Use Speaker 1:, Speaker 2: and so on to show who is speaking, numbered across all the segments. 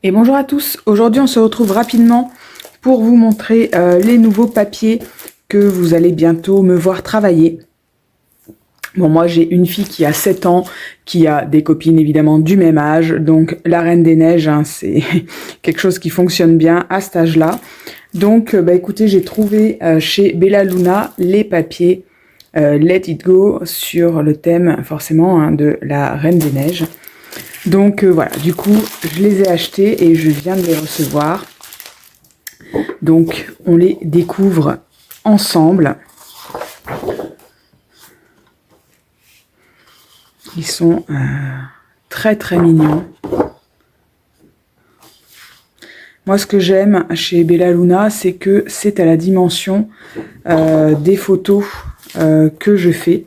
Speaker 1: Et bonjour à tous, aujourd'hui on se retrouve rapidement pour vous montrer les nouveaux papiers que vous allez bientôt me voir travailler. Bon, moi j'ai une fille qui a 7 ans, qui a des copines évidemment du même âge, donc la Reine des Neiges, hein, c'est quelque chose qui fonctionne bien à cet âge-là. Donc écoutez, j'ai trouvé chez Bella Luna les papiers Let It Go sur le thème forcément hein, de la Reine des Neiges. Donc voilà, du coup, je les ai achetés et je viens de les recevoir. Donc, on les découvre ensemble. Ils sont très très mignons. Moi, ce que j'aime chez Bella Luna, c'est que c'est à la dimension des photos que je fais.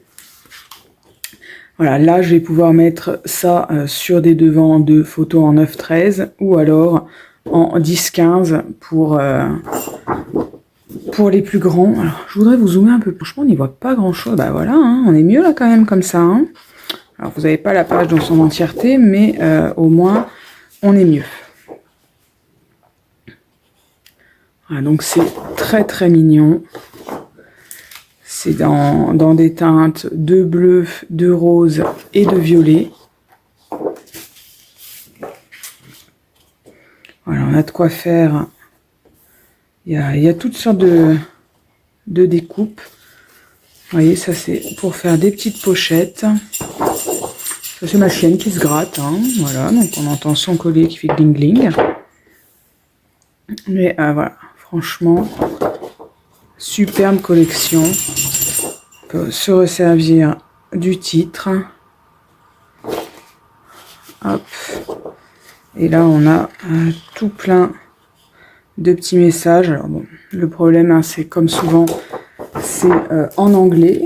Speaker 1: Voilà, là, je vais pouvoir mettre ça sur des devants de photos en 9-13 ou alors en 10-15 pour les plus grands. Alors, je voudrais vous zoomer un peu. Franchement, on n'y voit pas grand-chose. Bah voilà, hein, on est mieux là quand même comme ça. Hein. Alors, vous n'avez pas la page dans son entièreté, mais au moins, on est mieux. Voilà, donc, c'est très, très mignon. C'est dans des teintes de bleu, de rose et de violet. Voilà, on a de quoi faire. Il y a toutes sortes de découpes. Vous voyez, ça c'est pour faire des petites pochettes. Ça c'est ma chienne qui se gratte. Hein. Voilà, donc on entend son collier qui fait gling gling. Mais voilà, franchement, superbe collection. On peut se resservir du titre. Hop. Et là, on a tout plein de petits messages. Alors bon, le problème, hein, c'est comme souvent, c'est en anglais.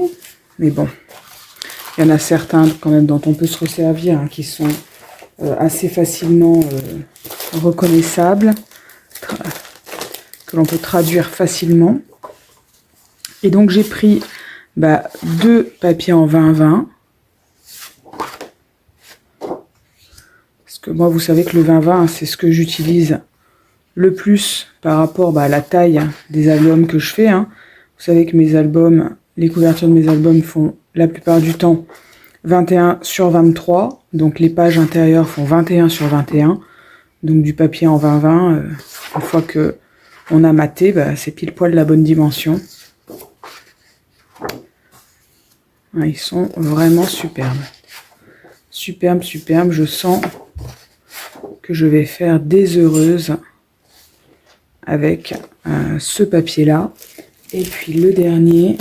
Speaker 1: Mais bon, il y en a certains quand même dont on peut se resservir, hein, qui sont assez facilement reconnaissables, que l'on peut traduire facilement. Et donc, j'ai pris 2 papiers en 20-20. Parce que moi, vous savez que le 20-20, c'est ce que j'utilise le plus par rapport à la taille des albums que je fais. Hein. Vous savez que mes albums, les couvertures de mes albums font la plupart du temps 21/23. Donc les pages intérieures font 21/21. Donc du papier en 20-20, une fois que on a maté, c'est pile poil la bonne dimension. Ils sont vraiment superbes. Superbes, superbes. Je sens que je vais faire des heureuses avec ce papier là. Et puis le dernier,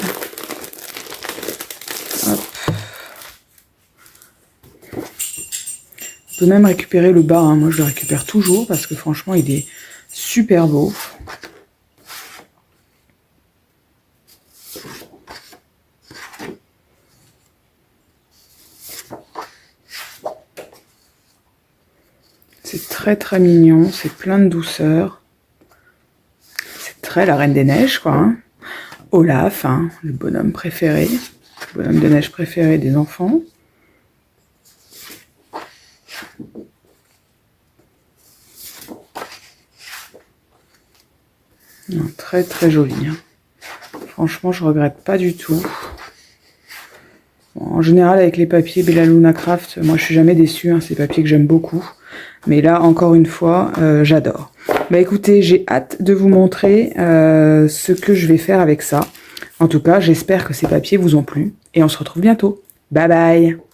Speaker 1: hop. On peut même récupérer le bas, hein. Moi je le récupère toujours parce que franchement il est super beau. C'est très très mignon, c'est plein de douceur. C'est très la Reine des Neiges, quoi. Hein. Olaf, hein, le bonhomme préféré, le bonhomme de neige préféré des enfants. Non, très très joli. Hein. Franchement, je regrette pas du tout. Bon, en général, avec les papiers Bella Luna Craft, moi je suis jamais déçue. Hein, c'est des papiers que j'aime beaucoup. Mais là, encore une fois, j'adore. Écoutez, j'ai hâte de vous montrer ce que je vais faire avec ça. En tout cas, j'espère que ces papiers vous ont plu. Et on se retrouve bientôt. Bye bye!